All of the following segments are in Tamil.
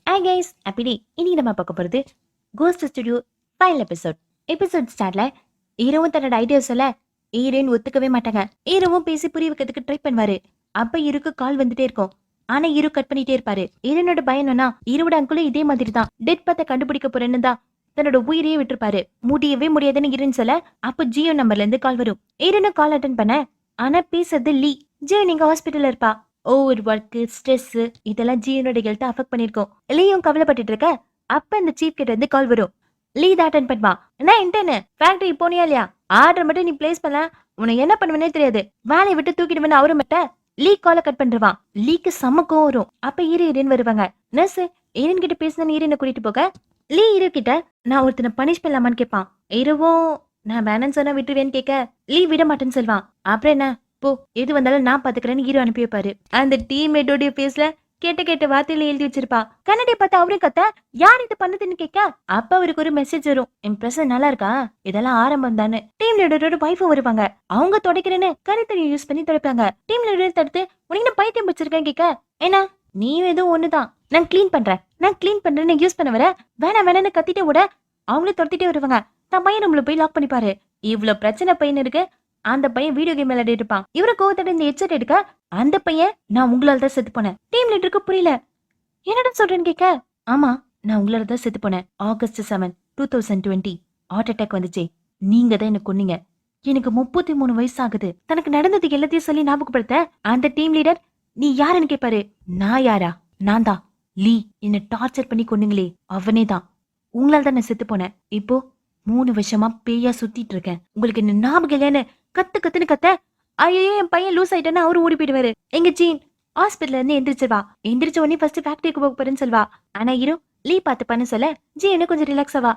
ஹாய் கைஸ் அப்படி இன்னைக்கு நம்ம பார்க்க போகிறது கோஸ்ட் ஸ்டுடியோ ஃபைனல் எபிசோட் ஸ்டார்ட்ல ஹீரோவும் தன்னோட ஐடியாஸ் சொல்ல ஹீரோயின் ஒத்துக்கவே மாட்டாங்க. ஹீரோவும் பேசி புரிய வைக்கிறதுக்கு ட்ரை பண்ணுவாரு. அப்ப ஹீரோக்கு கால் வந்துட்டே இருக்கும். ஆனா ஹீரோ கட் பண்ணிட்டே இருப்பாரு. ஹீரோனோட பயம் என்னன்னா ஹீரோட அங்குளும் இதே மாதிரி தான் டெட் பார்த்த கண்டுபிடிக்க போறேன்னு தான் தன்னோட உயிரையே விட்டுருப்பாரு. முடியவே முடியாதுன்னு ஹீரோன்னு சொல்ல அப்ப ஜியோ நம்பர்ல இருந்து கால் வரும். ஹீரோனும் கால் அட்டன் பண்ண ஆனா பேசுறது லீ. ஜியோ நீங்க ஹாஸ்பிட்டல்ல இருப்பா. ஓவர் ஒர்க்கு ஸ்ட்ரெஸ் இதெல்லாம் ஜியோனோட ஹெல்த் அஃபெக்ட் பண்ணிருக்கோம். லீயும் கவலைப்பட்டு இருக்க அப்ப இந்த சீஃப் கிட்ட இருந்து கால் வரும். லீ தான் அட்டன் பண்ணுவா. என்ன இன்டர்னு ஃபேக்டரி போனியா இல்லையா? ஆர்டர் மட்டும் நீ பிளேஸ் பண்ணல உன்னை என்ன பண்ணுவேனே தெரியாது, வேலையை விட்டு தூக்கிடுவேன்னு அவரு மட்டும் லீ கால கட் பண்றான். லீக்கு சமக்கம் வரும். அப்ப ஈரன் வருவாங்க. நர்ஸ் ஈரன் கிட்ட பேசின ஈரனை கூட்டிட்டு போக லீ ஹீரோ கிட்ட நான் ஒருத்தனை பனிஷ் பண்ணலாமான்னு கேட்பான். ஹீரோவும் நான் வேணான்னு சொன்னா விட்டுருவேன்னு கேட்க லீ விட மாட்டேன்னு சொல்வான். அப்புறம் என்ன போ எது வந்தாலும் நான் பாத்துக்கிறேன்னு ஹீரோ அனுப்பி வைப்பாரு. அந்த டீம்மேட்டோடைய பேஸ்ல கேட்ட வார்த்தையில எழுதி வச்சிருப்பா. கன்னடியை பார்த்து அவரே கத்த யார் இது பண்ணதுன்னு கேட்க அப்ப அவருக்கு ஒரு மெசேஜ் வரும். என் பிரசன் நல்லா இருக்கா, இதெல்லாம் ஆரம்பம் தானே. டீம் லீடரோட வைஃபும் வருவாங்க. அவங்க துடைக்கிறேன்னு கருத்தறியை யூஸ் பண்ணி துடைப்பாங்க. டீம் லீடர் தடுத்து உனக்கு பைத்தியம் வச்சிருக்கேன் கேட்க என்ன நீ எதுவும் ஒண்ணுதான் நான் கிளீன் பண்றேன்னு யூஸ் பண்ண வர வேணான்னு கத்திட்டே விட அவங்களே துரத்திட்டே வருவாங்க. தான் பையன் நம்மள போய் லாக் பண்ணிப்பாரு. இவ்வளவு பிரச்சனை பையன் இருக்கு. அந்த பையன் வீடியோ கேம் விளையாடி இருப்பான். இவரை கோவத்தோட இந்த ஹெட்செட் எடுக்க அந்த பையன் நான் உங்களால தான் செத்து போனேன். டீம் லீடருக்கு புரியல. என்னடா சொல்றேன்னு கேட்க ஆமா நான் உங்களால தான் செத்து போனேன். August 7, 2020 ஹார்ட் அட்டாக் வந்துச்சே, நீங்க தான் என்ன கொன்னீங்க. எனக்கு 33 வயசு ஆகுது. தனக்கு நடந்தது எல்லாத்தையும் சொல்லி ஞாபகப்படுத்த அந்த டீம் லீடர் நீ யாருன்னு கேட்பாரு. நான் யாரா? நான் தான் லீ. என்ன டார்ச்சர் பண்ணி கொன்னீங்களே அவனே தான். உங்களால தான் நான் செத்து போனேன். இப்போ 3 வருஷமா பேயா சுத்திட்டு இருக்கேன். உங்களுக்கு என்ன ஞாபகம் இல்லைன்னு கத்துன்னு கத்த ஐயோ என் பையன் லூஸ் ஆயிட்டான்னு அவரு ஓடி போயிடுவாரு. எங்க ஜீன் ஹாஸ்பிட்டல்ல இருந்து எந்திரிச்சிருவா. எந்திரிச்ச உடனே ஃபர்ஸ்ட் ஃபேக்டரிக்கு போக போறேன்னு சொல்வா. ஆனா ஹீரோ லீ பார்த்து பண்ண சொல்ல ஜீனு கொஞ்சம் ரிலாக்ஸ் ஆவா.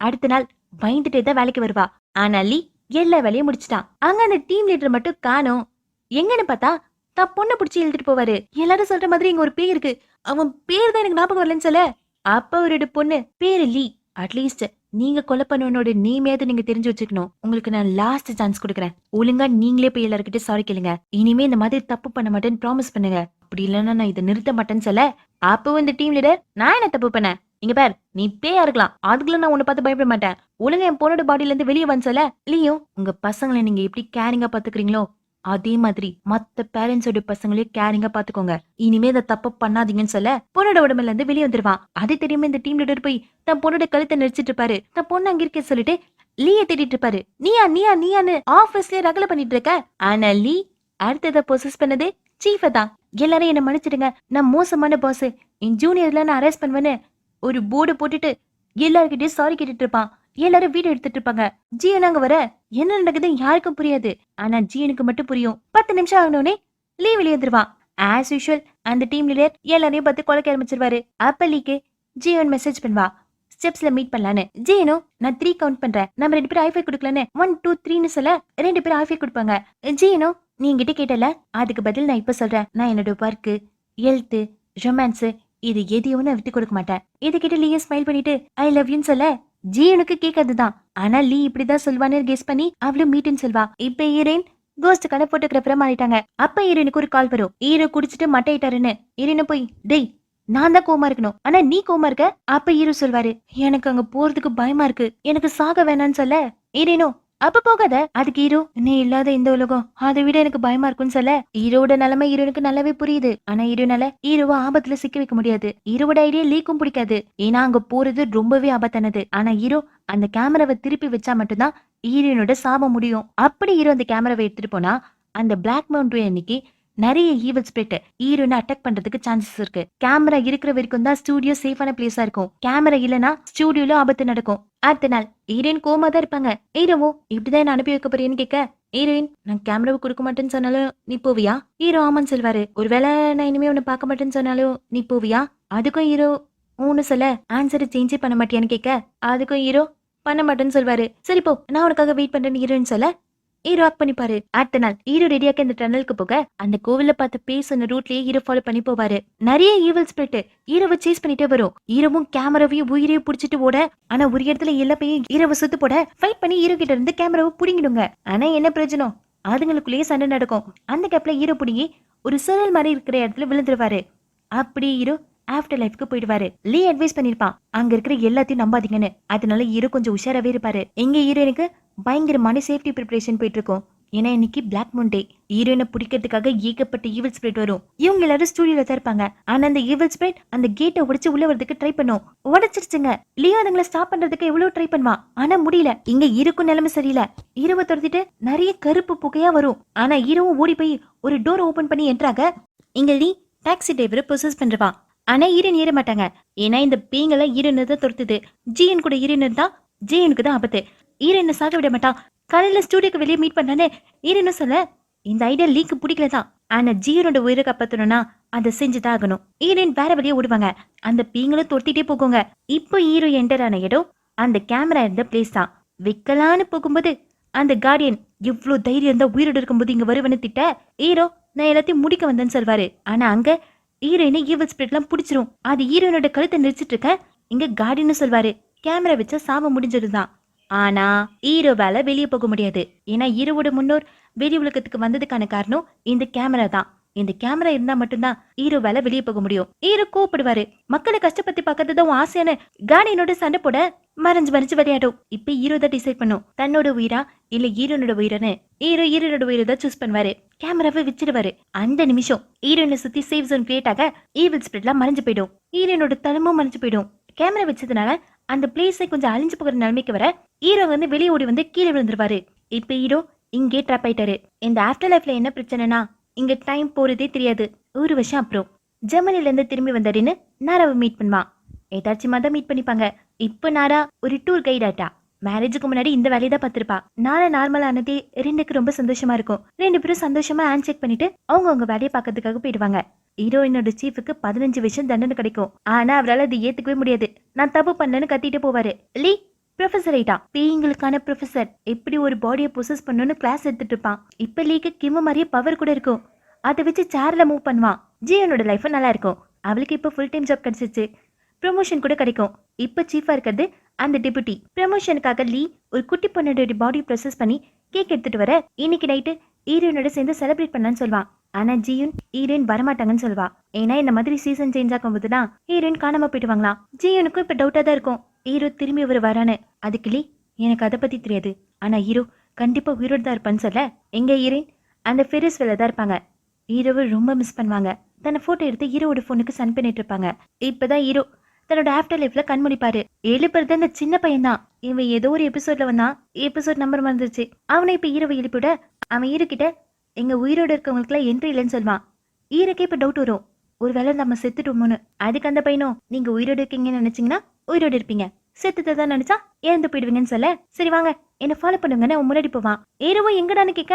அடுத்த நாள் பயந்துட்டே தான் வேலைக்கு வருவா. ஆனா லீ எல்லா வேலையும் முடிச்சிட்டான். அங்க அந்த டீம் லீடர் மட்டும் காணோம். எங்கன்னு பார்த்தா தான் பொண்ணை பிடிச்சி எழுதிட்டு போவாரு. எல்லாரும் சொல்ற மாதிரி இங்க ஒரு பேர் இருக்கு. அவன் பேர் தான் எனக்கு ஞாபகம் வரலன்னு சொல்ல அப்ப அவரோட பொண்ணு பேரு லீ. அட்லீஸ்ட் நீங்க கொலை பண்ணவனோட நேமையாவது நீங்க தெரிஞ்சு வச்சுக்கணும். உங்களுக்கு நான் லாஸ்ட் சான்ஸ் கொடுக்குறேன். ஒழுங்கா நீங்களே போய் எல்லாருக்கிட்ட சாரி கேளுங்க. இனிமே இந்த மாதிரி தப்பு பண்ண மாட்டேன்னு ப்ராமிஸ் பண்ணுங்க. அப்படி இல்லைன்னா நான் இதை நிறுத்த மாட்டேன்னு சொல்ல அப்போ இந்த டீம் லீடர் நான் என்ன தப்பு பண்ணேன்? இங்க பேர் நீ பேயா இருக்கலாம், அதுக்குள்ள நான் உன்னை பார்த்து பயப்பட மாட்டேன். ஒழுங்கா என் பொண்ணோட பாடியில இருந்து வெளியே வந்து சொல்ல இல்லையோ உங்க பசங்களை நீங்க எப்படி கேரிங்கா பாத்துக்கிறீங்களோ அதே மாதிரி மத்த பேரண்ட்ஸோட பசங்களையும் கேரிங்கா பாத்துக்கோங்க. இனிமே இதை தப்பு பண்ணாதீங்கன்னு சொல்ல பொண்ணோட உடம்புல இருந்து வெளியே வந்துருவான். அது தெரியுமே இந்த டீம் லீடர் போய் தன் பொண்ணோட கழுத்தை நெரிச்சிட்டு இருப்பாரு. தன் பொண்ணு அங்க இருக்க சொல்லிட்டு லீய தேடிட்டு இருப்பாரு. நீயான்னு ஆபீஸ்லயே ரகல பண்ணிட்டு இருக்க. ஆனா லீ அடுத்ததை பொசஸ் பண்ணது சீஃப தான். எல்லாரும் என்ன மன்னிச்சிடுங்க, நான் மோசமான பாஸ், என் ஜூனியர்ல நான் அரெஸ்ட் பண்ணுவேன்னு ஒரு போர்டு போட்டுட்டு எல்லார்கிட்டயும் சாரி கேட்டுட்டு இருப்பான். எல்லாரும் வீடியோ எடுத்துட்டு இருப்பாங்க. ஜியன் அங்க வர என்ன நடக்குது யாருக்கும் புரியாது. ஆனா ஜியனுக்கு மட்டும் புரியும். 10 நிமிஷம் ஆகணும்னே லீவ் வெளியே வந்துருவான். ஆஸ் யூஷுவல் அந்த டீம் லீடர் எல்லாரையும் பார்த்து கொலைக்க ஆரம்பிச்சிருவாரு. அப்ப லீக்கு ஜியன் மெசேஜ் பண்ணுவா ஸ்டெப்ஸ்ல மீட் பண்ணலான்னு. ஜியனோ நான் 3 கவுண்ட் பண்றேன், நம்ம 2 பேரும் ஐஃபை கொடுக்கலன்னு 1 2 3ன்னு சொல்ல 2 பேரும் ஐஃபை கொடுப்பாங்க. ஜியனோ நீ என்கிட்ட கேட்டல அதுக்கு பதில் நான் இப்ப சொல்றேன். நான் என்னோட ஒர்க்கு ஹெல்த் ரொமான்ஸ் இது எதையும் நான் விட்டு கொடுக்க மாட்டேன். இதை கிட்ட லீய ஸ்மைல் பண்ணிட்டு ஐ லவ் யூன்னு சொல்ல ஜியனுக்கு கேட்காதுதான். ஆனா லீ இப்படிதான் சொல்வான்னு கெஸ் பண்ணி அவளும் மீட்டுன்னு சொல்வா. இப்ப ஹீரோயின் கோஸ்டுக்கான போட்டோகிராஃபரா மாறிட்டாங்க. அப்ப ஹீரோயினுக்கு ஒரு கால் வரும். ஹீரோ குடிச்சிட்டு மட்டையிட்டாருன்னு. ஹீரோயின போய் டேய் நான் தான் கோமா இருக்கணும், ஆனா நீ கோமா இருக்க. அப்ப ஹீரோ சொல்வாரு எனக்கு அங்க போறதுக்கு பயமா இருக்கு, எனக்கு சாக வேணான்னு சொல்ல ஹீரோயினோ அப்ப போகாத. அதுக்கு ஹீரோ நீ இல்லாத இந்த உலகம் அதை விட எனக்கு பயமா இருக்குன்னு சொல்ல ஹீரோட நிலைமை ஹீரோனுக்கு நல்லாவே புரியுது. ஆனா ஹீரோனால ஹீரோவை ஆபத்துல சிக்க வைக்க முடியாது. ஹீரோட ஐடியா லீக்கும் பிடிக்காது. ஏன்னா அங்க போறது ரொம்பவே ஆபத்தானது. ஆனா ஹீரோ அந்த கேமராவை திருப்பி வச்சா மட்டும்தான் ஹீரோனோட சாபம் முடியும். அப்படி ஹீரோ அந்த கேமராவை எடுத்துட்டு போனா அந்த பிளாக் மவுண்டன் அன்னைக்கு நிறைய ஈவல் ஸ்பிரிட் ஹீரோனை அட்டாக் பண்றதுக்கு சான்சஸ் இருக்கு. கேமரா இருக்கிற வரைக்கும் தான் ஸ்டூடியோ சேஃபான பிளேஸா இருக்கும். கேமரா இல்லனா ஸ்டூடியோல ஆபத்து நடக்கும். அடுத்த நாள் ஹீரோயின் கோமா தான் இருப்பாங்க. ஹீரோவோ இப்படிதான் என்ன அனுப்பி வைக்க போறேன்னு கேட்க ஹீரோயின் நான் கேமராவை கொடுக்க மாட்டேன்னு சொன்னாலும் நீ போவியா? ஹீரோ ஆமான்னு சொல்வாரு. ஒருவேளை நான் இனிமே உன்னை பார்க்க மாட்டேன்னு சொன்னாலும் நீ போவியா? அதுக்கும் ஹீரோ ஊன்னு சொல்ல ஆன்சரை சேஞ்சே பண்ண மாட்டியான்னு கேட்க அதுக்கும் ஹீரோ பண்ண மாட்டேன்னு சொல்வாரு. சரி போ நான் உனக்காக வெயிட் பண்றேன்னு ஹீரோன்னு சொல்ல ஹீரோ ஆக் பண்ணிப்பாரு. அடுத்த நாள் ஹீரோ ரெடியாக்க இந்த டனலுக்கு போக அந்த கோவில பார்த்து பேசுன ரூட்லயே ஹீரோ ஃபாலோ பண்ணி போவாரு. நிறைய ஈவல் ஸ்பிரிட் ஹீரோவை சேஸ் பண்ணிட்டே வரும். ஹீரோவும் கேமராவையும் உயிரையும் புடிச்சிட்டு ஓட ஆனா ஒரு இடத்துல எல்லா பையும் ஹீரோவை சுத்து போட ஃபைட் பண்ணி ஹீரோ கிட்ட இருந்து கேமராவை புடிங்கிடுங்க. ஆனா என்ன பிரயோஜனம், அதுங்களுக்குள்ளேயே சண்டை நடக்கும். அந்த கேப்ல ஹீரோ புடிங்கி ஒரு சுழல் மாதிரி இருக்கிற இடத்துல விழுந்துருவாரு. அப்படி ஹீரோ ஆஃப்டர் லைஃப்க்கு போயிடுவாரு. லீ அட்வைஸ் பண்ணிருப்பான் அங்க இருக்கிற எல்லாத்தையும் நம்பாதீங்கன்னு. அதனால ஹீரோ கொஞ்சம் உஷாராவே இருப்பாரு. எங்க ஹீரோயினுக்கு பயங்கரமான சேஃப்டி ப்ரிப்பரேஷன் போயிட்டு இருக்கும். ஏன்னா இன்னைக்கு பிளாக் மூன் டே. ஹீரோயினை பிடிக்கிறதுக்காக ஏகப்பட்ட ஈவில் ஸ்பிரிட் வரும். இவங்க எல்லாரும் ஸ்டூடியோல தான் இருப்பாங்க. ஆனா அந்த ஈவில் ஸ்பிரிட் அந்த கேட்டை உடைச்சு உள்ள வரதுக்கு ட்ரை பண்ணும். உடைச்சிருச்சுங்க. லியோ அதுங்களை ஸ்டாப் பண்றதுக்கு எவ்வளவு ட்ரை பண்ணுவான். ஆனா முடியல. இங்க ஹீரோக்கும் நிலைமை சரியில்லை. ஹீரோவை துரத்திட்டு நிறைய கருப்பு புகையா வரும். ஆனா ஹீரோவும் ஓடி போய் ஒரு டோர் ஓபன் பண்ணி என்ட்ராக இங்க லீ டாக்ஸி டிரைவரை ப்ரொசஸ் பண்றான். ஆனா ஹீரோன் ஏற மாட்டாங்க. ஏன்னா இந்த பீங்களை ஹீரோனை தான் துரத்துது. ஜிஎன் கூட ஹீரோன் இருந்தா ஜிஎனுக்கு தான் ஆபத்து. ஹீரோனை சாக விட மாட்டான். காலையில ஸ்டூடியோக்கு வெளியே மீட் பண்ணானே ஹீரோன்னு சொல்ல இந்த ஐடியா லீக்கு பிடிக்கலதான். ஆனா ஜியனோட உயிரை காப்பாத்தணும்னா அதை செஞ்சுதான் ஆகணும். ஹீரோயின் வேற வழியே ஓடுவாங்க. அந்த பீங்களும் தொத்திட்டே போகுங்க. இப்போ ஹீரோ என்டர் ஆன இடம் அந்த கேமரா இருந்த பிளேஸ் தான். விக்கலான்னு போகும்போது அந்த கார்டியன் எவ்வளவு தைரியம் தான் உயிரோடு இருக்கும்போது இங்க வருவன்னு திட்ட ஹீரோ நான் எல்லாத்தையும் முடிக்க வந்தேன்னு சொல்வாரு. ஆனா அங்க ஹீரோயினை ஈவில் ஸ்பிரிட் எல்லாம் பிடிச்சிரும். அது ஹீரோயினோட கழுத்தை நெரிச்சிட்டு இருக்க இங்க கார்டியன்னு சொல்வாரு. கேமரா வச்சா சாவ முடிஞ்சதுதான். ஆனா ஹீரோவால வெளியே போக முடியாது. ஏன்னா ஹீரோவோட முன்னோர் வெளி உலகத்துக்கு வந்ததுக்கான காரணம் இந்த கேமரா தான். இந்த கேமரா இருந்தா மட்டும்தான் ஹீரோவால வெளியே போக முடியும். ஹீரோ கோவப்படுவாரு. மக்களை கஷ்டப்பத்தி பார்க்கறதுதான் ஆசையான கார்டியனோட சண்டை போட மறைஞ்சு விளையாடும். இப்ப ஹீரோ தான் டிசைட் பண்ணும் தன்னோட உயிரா இல்ல ஹீரோனோட உயிரன்னு. ஹீரோனோட உயிரை தான் சூஸ் பண்ணுவாரு. கேமராவை வச்சிடுவாரு. அந்த நிமிஷம் ஹீரோனை சுத்தி சேஃப் ஜோன் கிரியேட் ஆக ஈவில் ஸ்பிரிட் எல்லாம் மறைஞ்சு போயிடும். ஹீரோனோட தலமும் மறைஞ்சு போயிடும். கேமரா வச்சதுனால அந்த பிளேஸை கொஞ்சம் அழிஞ்சு போகிற நிலைமைக்கு வர ஹீரோ வந்து வெளியே ஓடி வந்து கீழே விழுந்துருவாரு. இப்ப ஹீரோ இங்கே ட்ராப் ஆயிட்டாரு. இந்த ஆஃப்டர் லைஃப்ல என்ன பிரச்சனைனா இங்க டைம் போறதே தெரியாது. ஒரு வருஷம் அப்புறம் ஜெர்மனில இருந்து திரும்பி வந்தாருன்னு நாராவை மீட் பண்ணுவான். ஏதாச்சும் தான் மீட் பண்ணிப்பாங்க. இப்ப நாரா ஒரு டூர் கைட் ஆட்டா. மேரேஜுக்கு முன்னாடி இந்த வேலையை தான் பார்த்திருப்பா. நாளை நார்மலானதே ரெண்டுக்கு ரொம்ப சந்தோஷமா இருக்கும். ரெண்டு பேரும் சந்தோஷமா ஹேண்ட் செக் பண்ணிட்டு அவங்க வேலையை பார்க்கறதுக்காக போயிடுவாங்க. ஹீரோயினோட சீஃபுக்கு 15 வருஷம் தண்டனை கிடைக்கும். ஆனா அவரால் அது ஏத்துக்கவே முடியாது. நான் தப்பு பண்ணலன்னு கத்திட்டு போவாரு. லீ ப்ரொஃபசர் ஆயிட்டா. பீங்களுக்கான ப்ரொஃபசர் எப்படி ஒரு பாடியை பொசஸ் பண்ணணும்னு கிளாஸ் எடுத்துட்டு இருப்பான். இப்ப லீக்கு கிம்ம மாதிரியே பவர் கூட இருக்கும். அதை வச்சு சேர்ல மூவ் பண்ணுவான். ஜியனோட லைஃப் நல்லா இருக்கும். அவளுக்கு இப்ப ஃபுல் டைம் ஜாப் கிடைச்சிச்சு. ப்ரமோஷன் கூட கிடைக்கும். இப்ப சீஃபா இருக்கிறது அந்த டெபுட்டி. ப்ரமோஷனுக்காக லீ ஒரு குட்டி பொண்ணோட பாடி ப்ரொசஸ் பண்ணி கேக் எடுத்துட்டு வர இன்னைக்கு நைட்டு ஹீரோயினோட சேர்ந்து செலிப்ரேட் பண்ணலான்னு சொல்வான். ஆனா ஜியூன் ஹீரோயின் வரமாட்டாங்கன்னு சொல்வா. ஏன்னா இந்த மாதிரி சீசன் சேஞ்ச் ஆகும் போதுதான் ஹீரோயின் காணாம போயிடுவாங்களாம். ஜியூனுக்கும் இப்ப டவுட்டா தான் இருக்கும் ஹீரோ திரும்பி ஒரு வரானு. அதுக்கு லீ எனக்கு அதை பத்தி தெரியாது. ஆனா ஹீரோ கண்டிப்பா உயிரோடு தான் இருப்பான்னு சொல்ல எங்க ஹீரோயின் அந்த ஃபெரிஸ் வேலை தான் இருப்பாங்க. ஹீரோவை ரொம்ப மிஸ் பண்ணுவாங்க. தன்னை போட்டோ எடுத்து ஹீரோவோட போனுக்கு சென்ட் பண்ணிட்டு இருப்பாங்க. இப்பதான் ஹீரோ தன்னோட ஆஃப்டர் லைஃப்ல கண்மொழிப்பாரு. எழுப்புறது அந்த சின்ன பையன் தான். இவன் ஏதோ ஒரு எபிசோட்ல வந்தான். எபிசோட் நம்பர் வந்துருச்சு. அவனை இப்ப ஹீரோவை எழுப்பிவிட அவன் ஹீரோ கிட்ட எங்க உயிரோடு இருக்கவங்களுக்குலாம் என்ட்ரி இல்லைன்னு சொல்லுவான். ஹீரோக்கே இப்ப டவுட் வரும். ஒருவேளை நம்ம செத்துட்டோமோன்னு. அதுக்கு அந்த பையனும் நீங்க உயிரோடு இருக்கீங்கன்னு நினைச்சீங்கன்னா உயிரோடு இருப்பீங்க, செத்துட்டு தான் நினைச்சா இறந்து போயிடுவீங்கன்னு சொல்ல சரி வாங்க என்ன ஃபாலோ பண்ணுங்கன்னு அவன் முன்னாடி போவான். ஹீரோவும் எங்கடான்னு கேட்க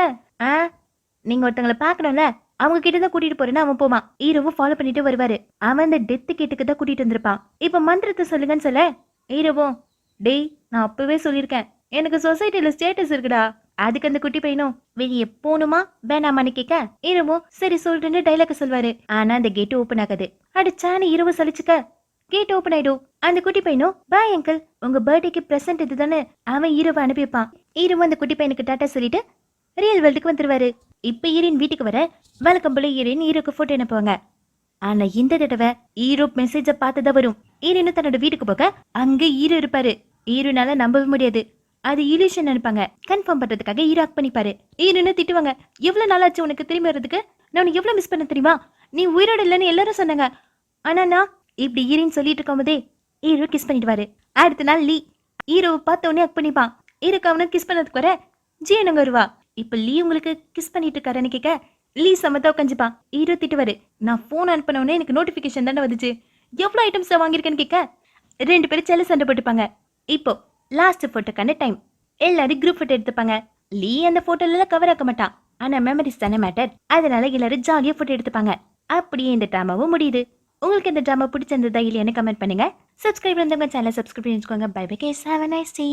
நீங்க ஒருத்தங்களை பாக்கணும்ல அவங்க கிட்ட தான் கூட்டிட்டு போறேன்னு அவன் போவான். ஹீரோவும் ஃபாலோ பண்ணிட்டு வருவாரு. அவன் அந்த டெத்து கேட்டுக்கு தான் கூட்டிட்டு வந்திருப்பான். இப்ப மந்திரத்தை சொல்லுங்கன்னு சொல்ல ஹீரோவும் டேய் நான் அப்பவே சொல்லியிருக்கேன் எனக்கு சொசைட்டில ஸ்டேட்டஸ் இருக்குடா. அதுக்கு அந்த குட்டி பையனும் வெளியே போகணுமா வேணாமான்னு கேட்க ஹீரோவும் சரி சொல்றேன்னு டைலாக் சொல்வாரு. ஆனா அந்த கேட் ஓபன் ஆகாது. அடிச்சானு ஹீரோவை சலிச்சுக்க கேட் ஓபன் ஆயிடும். அந்த குட்டி பையனும் பாய் அங்கிள் உங்க பர்த்டேக்கு பிரசன்ட் இதுதானே அவன் ஹீரோவை அனுப்பி வைப்பான். ஹீரோவும் அந்த குட்டி பையனுக்கு டாட்டா சொல்லிட்டு ரியல் வேர்ல்டுக்கு வந்துருவாரு. இப்ப ஹீரோயின் வீட்டுக்கு வர வழக்கம் போல ஹீரோயின் ஹீரோக்கு போட்டோ அனுப்புவாங்க. ஆனா இந்த தடவை ஹீரோ மெசேஜ பார்த்துதான் வரும். ஹீரோயின் தன்னோட வீட்டுக்கு போக அங்க ஹீரோ இருப்பாரு. ஹீரோனால நம்பவே முடியாது. அது இலியூஷன் அனுப்பாங்க. கன்ஃபார்ம் பண்றதுக்காக ஹீரோ ஆக்ட் பண்ணிப்பாரு. ஹீரோன்னு திட்டுவாங்க. எவ்வளவு நாளாச்சு உனக்கு திரும்பி வர்றதுக்கு, நான் உனக்கு எவ்வளவு மிஸ் பண்ண தெரியுமா, நீ உயிரோட இல்லைன்னு எல்லாரும் சொன்னாங்க. ஆனா நான் இப்படி ஹீரோன்னு சொல்லிட்டு இருக்கும் போதே ஹீரோ கிஸ் பண்ணிடுவாரு. அடுத்த நாள் லீ ஹீரோவை பார்த்த உடனே ஆக்ட் பண்ணிப்பான். ஹீரோக்கு அவனை கிஸ் பண்ணதுக்கு வர ஜியன் அங்க வருவா. இப்ப லீ உங்களுக்கு கிஸ் பண்ணிட்டு இருக்காருன்னு கேட்க லீ சமத்தா உட்காந்துப்பான். ஹீரோ திட்டுவாரு. நான் போன் ஆன் பண்ண உடனே எனக்கு நோட்டிபிகேஷன் தானே வந்துச்சு, எவ்வளவு ஐட்டம்ஸ் வாங்கியிருக்கேன்னு கேட்க ரெண்டு பேரும் செல்ல சண்டை போட்டுப்பாங்க. இப்போ லாஸ்ட் போட்டோக்கான டைம். எல்லாரும் குரூப் போட்டோ எடுத்துப்பாங்க. லீ அந்த போட்டோல கவர் ஆக்க மாட்டான். ஆனா மெமரிஸ் தானே மேட்டர். அதனால எல்லாரும் ஜாலியா போட்டோ எடுத்துப்பாங்க. அப்படியே இந்த டிராமாவும் முடியுது. உங்களுக்கு இந்த டிராமா பிடிச்சிருந்ததா இல்லையான்னு கமெண்ட் பண்ணுங்க. சப்ஸ்கிரைப் பண்ணவங்க சேனலை சப்ஸ்கிரைப் பண்ணிக்கோங்க. Bye bye guys, have a nice day.